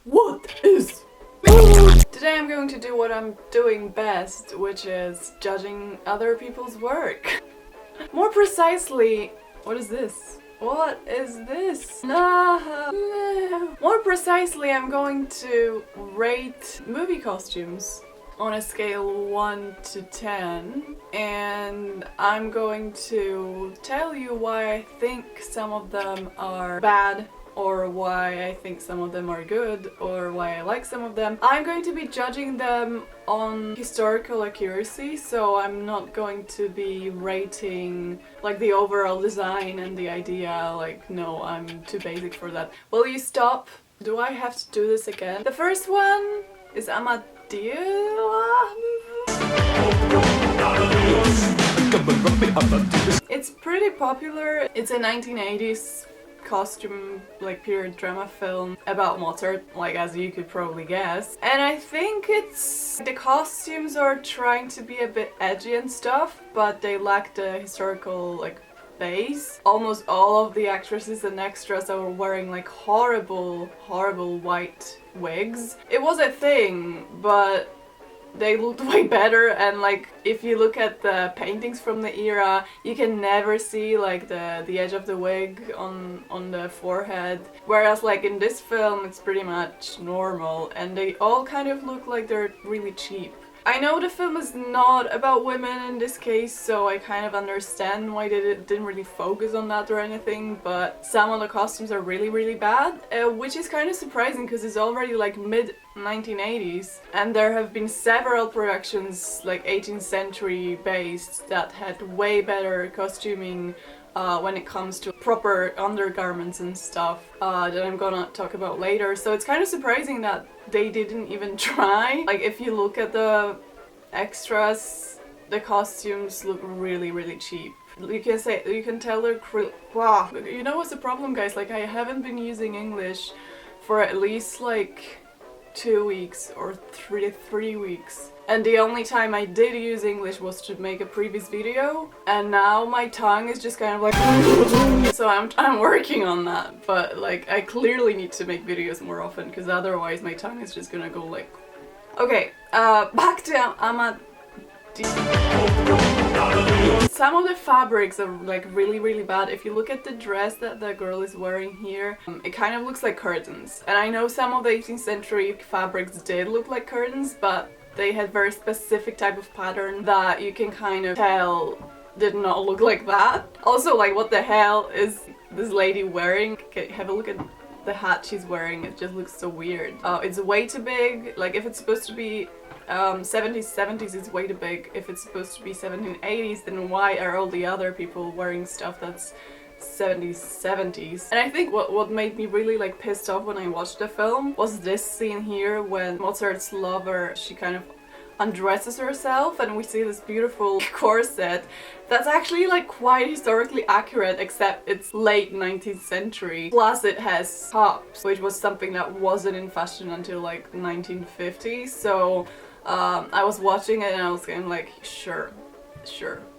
What is... Today I'm going to do what I'm doing best, which is judging other people's work. More precisely, what is this? What is this? No. More precisely, I'm going to rate movie costumes on a scale 1 to 10, and I'm going to tell you why I think some of them are bad, or why I think some of them are good, or why I like some of them. I'm going to be judging them on historical accuracy, so I'm not going to be rating like the overall design and the idea, like no, I'm too basic for that. Will you stop? Do I have to do this again? The first one is Ima Do. It's pretty popular. It's a 1980s costume, like period drama film about Mozart, like as you could probably guess. And I think the costumes are trying to be a bit edgy and stuff, but they lack the historical like base. Almost all of the actresses and extras are wearing like horrible white wigs. It was a thing, but they looked way better, and like if you look at the paintings from the era, you can never see like the edge of the wig on the forehead, whereas like in this film it's pretty much normal, and they all kind of look like they're really cheap. I know the film is not about women in this case, so I kind of understand why they didn't really focus on that or anything, but some of the costumes are really bad, which is kind of surprising because it's already like mid-1980s, and there have been several productions like 18th century based that had way better costuming when it comes to proper undergarments and stuff that I'm gonna talk about later. So it's kind of surprising that they didn't even try. Like if you look at the extras, the costumes look really cheap. You can tell they're wow. You know what's the problem, guys? Like I haven't been using English for at least like 2 weeks or three weeks. And the only time I did use English was to make a previous video, and now my tongue is just kind of like so I'm working on that, but like I clearly need to make videos more often because otherwise my tongue is just gonna go like... Okay, back to Ima Do. Some of the fabrics are like really bad. If you look at the dress that the girl is wearing here, it kind of looks like curtains. And I know some of the 18th century fabrics did look like curtains, but they had very specific type of pattern that you can kind of tell did not look like that. Also, like what the hell is this lady wearing? Okay, have a look at the hat she's wearing. It just looks so weird. It's way too big. Like if it's supposed to be 70s, it's way too big. If it's supposed to be 1780s, then why are all the other people wearing stuff that's 70s. And I think what made me really like pissed off when I watched the film was this scene here when Mozart's lover, she kind of undresses herself and we see this beautiful corset that's actually like quite historically accurate, except it's late 19th century. Plus it has tops, which was something that wasn't in fashion until like 1950. So I was watching it and I was kind of like, sure.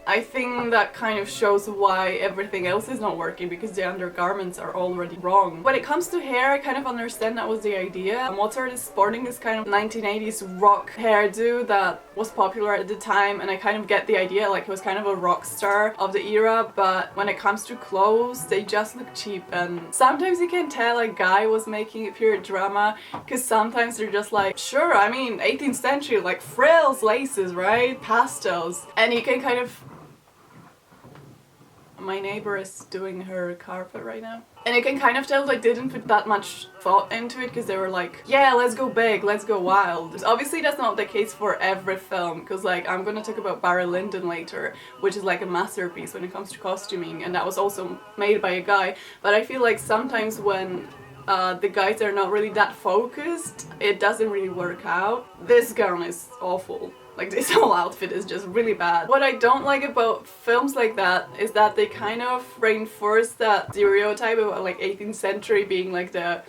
I think that kind of shows why everything else is not working, because the undergarments are already wrong. When it comes to hair, I kind of understand that was the idea. Mozart is sporting this kind of 1980s rock hairdo that was popular at the time, and I kind of get the idea, like he was kind of a rock star of the era, but when it comes to clothes, they just look cheap, and sometimes you can tell a guy was making a period drama, because sometimes they're just like, sure, I mean 18th century, like frills, laces, right? Pastels, and you can kind of... My neighbor is doing her carpet right now. And you can kind of tell they didn't put that much thought into it, because they were like, yeah, let's go big, let's go wild. Obviously that's not the case for every film, because like I'm gonna talk about Lyndon later, which is like a masterpiece when it comes to costuming, and that was also made by a guy. But I feel like sometimes when the guys are not really that focused, it doesn't really work out. This gown is awful. Like this whole outfit is just really bad. What I don't like about films like that is that they kind of reinforce that stereotype about like 18th century being like the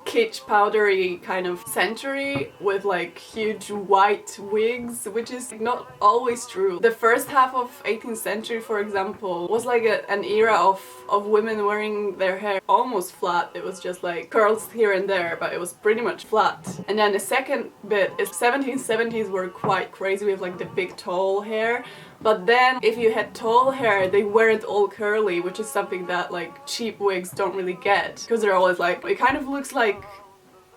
kitsch powdery kind of century with like huge white wigs, which is not always true. The first half of 18th century, for example, was like an era of women wearing their hair almost flat. It was just like curls here and there, but it was pretty much flat. And then the second bit is 1770s were quite crazy with like the big tall hair. But then if you had tall hair, they weren't all curly, which is something that like cheap wigs don't really get, because they're always like, it kind of looks like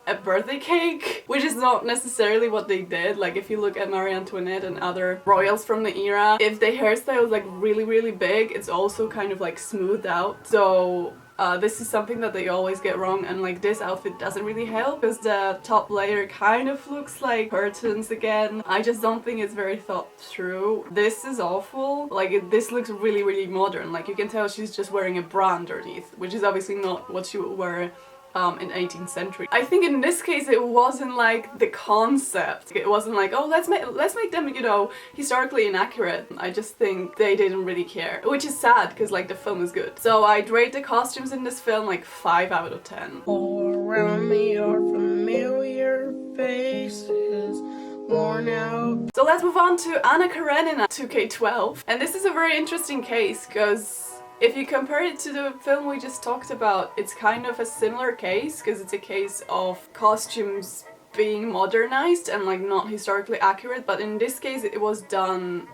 a birthday cake, which is not necessarily what they did. Like if you look at Marie Antoinette and other royals from the era, if the hairstyle was like really big, it's also kind of like smoothed out. So this is something that they always get wrong, and like this outfit doesn't really help because the top layer kind of looks like curtains again. I just don't think it's very thought through. This is awful. Like this looks really modern. Like you can tell she's just wearing a bra underneath, which is obviously not what she would wear in 18th century. I think in this case it wasn't like the concept. It wasn't like, oh, let's make them, you know, historically inaccurate. I just think they didn't really care, which is sad because like the film is good. So I'd rate the costumes in this film like 5 out of 10. All around me are familiar faces, worn out. So let's move on to Anna Karenina 2K12. And this is a very interesting case because if you compare it to the film we just talked about, it's kind of a similar case because it's a case of costumes being modernized and like not historically accurate, but in this case it was done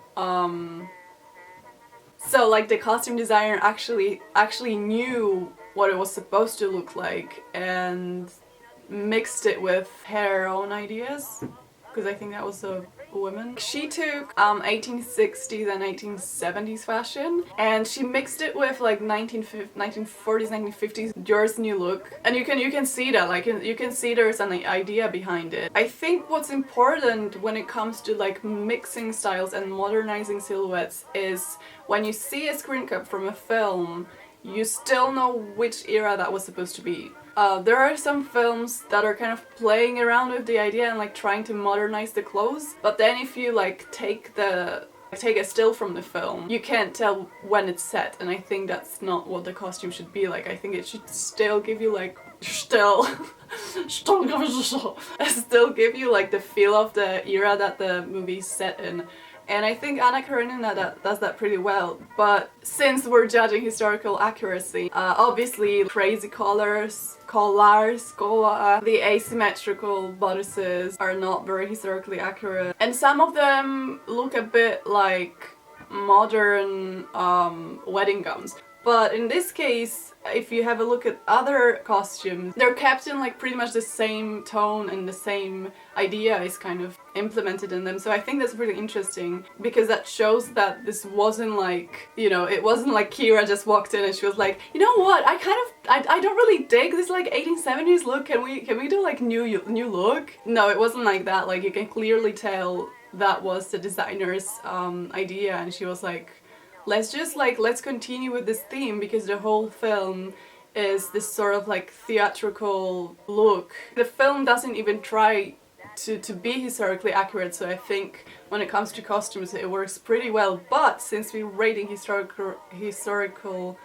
so like the costume designer actually knew what it was supposed to look like and mixed it with her own ideas, because I think that was a woman. She took 1860s and 1870s fashion and she mixed it with like 1940s, 1950s Dior's new look, and you can see that, like you can see there's an idea behind it. I think what's important when it comes to like mixing styles and modernizing silhouettes is when you see a screen cap from a film, you still know which era that was supposed to be. There are some films that are kind of playing around with the idea and like trying to modernize the clothes, but then if you like take a still from the film, you can't tell when it's set, and I think that's not what the costume should be like. I think it should still give you like still give you like the feel of the era that the movie's set in. And I think Anna Karenina does that pretty well. But since we're judging historical accuracy, obviously crazy collars, the asymmetrical bodices are not very historically accurate. And some of them look a bit like modern wedding gowns. But in this case, if you have a look at other costumes, they're kept in like pretty much the same tone and the same idea is kind of implemented in them. So I think that's really interesting because that shows that this wasn't like, you know, it wasn't like Kira just walked in and she was like, you know what, I don't really dig this like 1870s look, can we do like new look? No, it wasn't like that. Like you can clearly tell that was the designer's idea, and she was like, let's continue with this theme because the whole film is this sort of like theatrical look. The film doesn't even try to be historically accurate, so I think when it comes to costumes it works pretty well. But since we're rating historical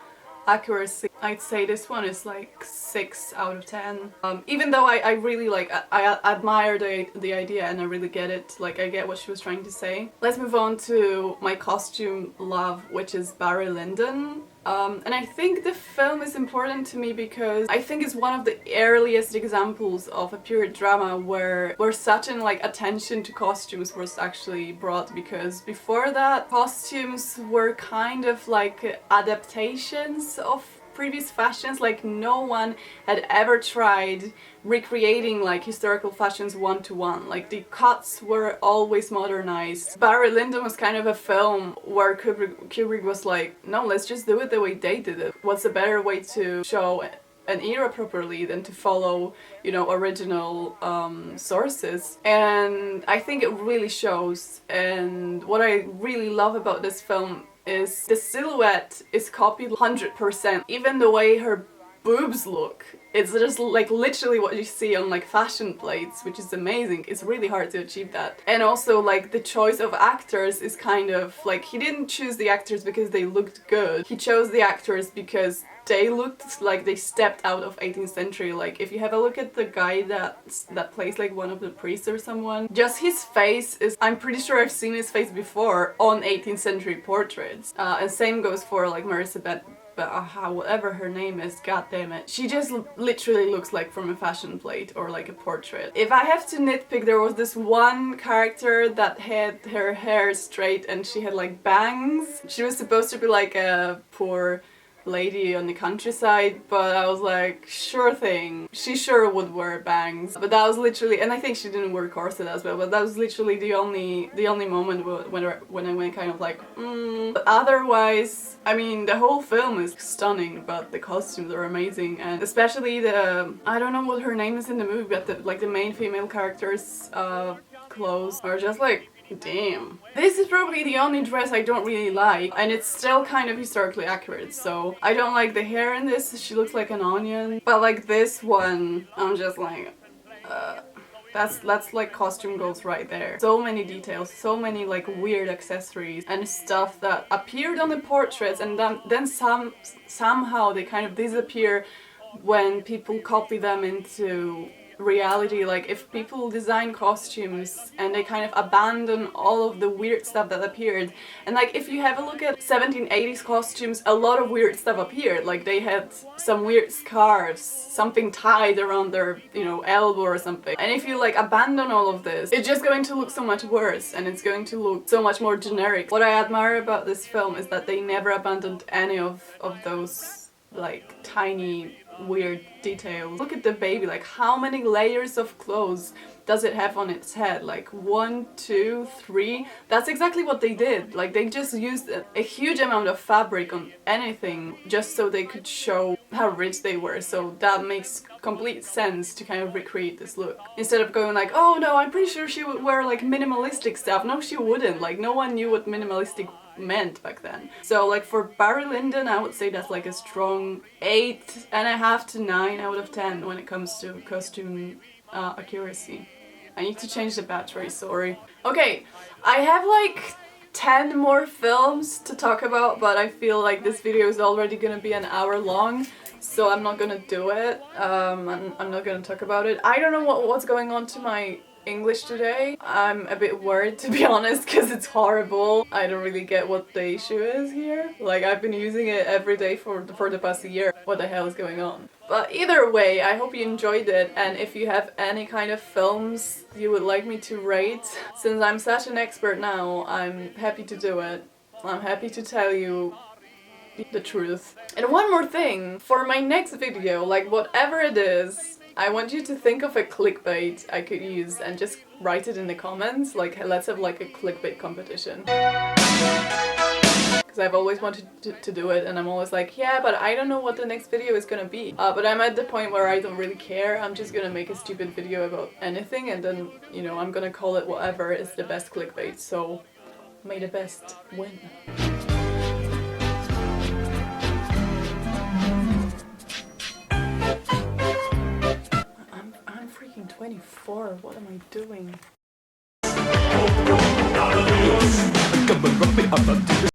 accuracy, I'd say this one is like 6 out of 10. Even though I really like, I admire the idea and I really get it, like I get what she was trying to say. Let's move on to my costume love, which is Barry Lyndon. And I think the film is important to me because I think it's one of the earliest examples of a period drama where such an like attention to costumes was actually brought, because before that costumes were kind of like adaptations of previous fashions. Like no one had ever tried recreating like historical fashions one-to-one. Like the cuts were always modernized. Barry Lyndon was kind of a film where Kubrick was like, no, let's just do it the way they did it. What's a better way to show an era properly than to follow, you know, original sources? And I think it really shows. And what I really love about this film is the silhouette is copied 100%. Even the way her boobs look, it's just like literally what you see on like fashion plates, which is amazing. It's really hard to achieve that. And also like the choice of actors is kind of like, he didn't choose the actors because they looked good. He chose the actors because they looked like they stepped out of 18th century. Like if you have a look at the guy that plays like one of the priests or someone, just his face is, I'm pretty sure I've seen his face before on 18th century portraits. And same goes for like Marissa whatever her name is, god damn it. She just literally looks like from a fashion plate or like a portrait. If I have to nitpick, there was this one character that had her hair straight and she had like bangs. She was supposed to be like a poor lady on the countryside, but I was like, sure thing, she sure would wear bangs. But that was literally, and I think she didn't wear corset as well, but that was literally the only moment when I went kind of like, But otherwise, I mean, the whole film is stunning, but the costumes are amazing, and especially the, I don't know what her name is in the movie, but the main female character's clothes are just like, damn. This is probably the only dress I don't really like, and it's still kind of historically accurate, so I don't like the hair in this. She looks like an onion. But like this one, I'm just like, that's like costume goals right there. So many details, so many like weird accessories and stuff that appeared on the portraits, and then somehow they kind of disappear when people copy them into reality. Like if people design costumes and they kind of abandon all of the weird stuff that appeared, and like if you have a look at 1780s costumes, a lot of weird stuff appeared. Like they had some weird scarves, something tied around their, you know, elbow or something. And if you like abandon all of this, it's just going to look so much worse and it's going to look so much more generic. What I admire about this film is that they never abandoned any of those like tiny weird details. Look at the baby, like how many layers of clothes does it have on its head? Like 1, 2, 3. That's exactly what they did. Like they just used a huge amount of fabric on anything just so they could show how rich they were. So that makes complete sense to kind of recreate this look. Instead of going like, oh no, I'm pretty sure she would wear like minimalistic stuff. No, she wouldn't. Like no one knew what minimalistic meant back then. So like for Barry Lyndon, I would say that's like a strong 8.5 to 9 out of 10 when it comes to costume accuracy. I need to change the battery, sorry. Okay, I have like 10 more films to talk about, but I feel like this video is already gonna be an hour long, so I'm not gonna do it. I'm not gonna talk about it. I don't know what's going on to my English today. I'm a bit worried, to be honest, because it's horrible. I don't really get what the issue is here. Like I've been using it every day for the past year. What the hell is going on? But either way, I hope you enjoyed it, and if you have any kind of films you would like me to rate, since I'm such an expert now, I'm happy to do it. I'm happy to tell you the truth. And one more thing, for my next video, like whatever it is, I want you to think of a clickbait I could use and just write it in the comments. Like let's have like a clickbait competition. Because I've always wanted to do it, and I'm always like, yeah, but I don't know what the next video is gonna be. But I'm at the point where I don't really care. I'm just gonna make a stupid video about anything, and then, you know, I'm gonna call it whatever is the best clickbait. So may the best win. I'm freaking 24. What am I doing?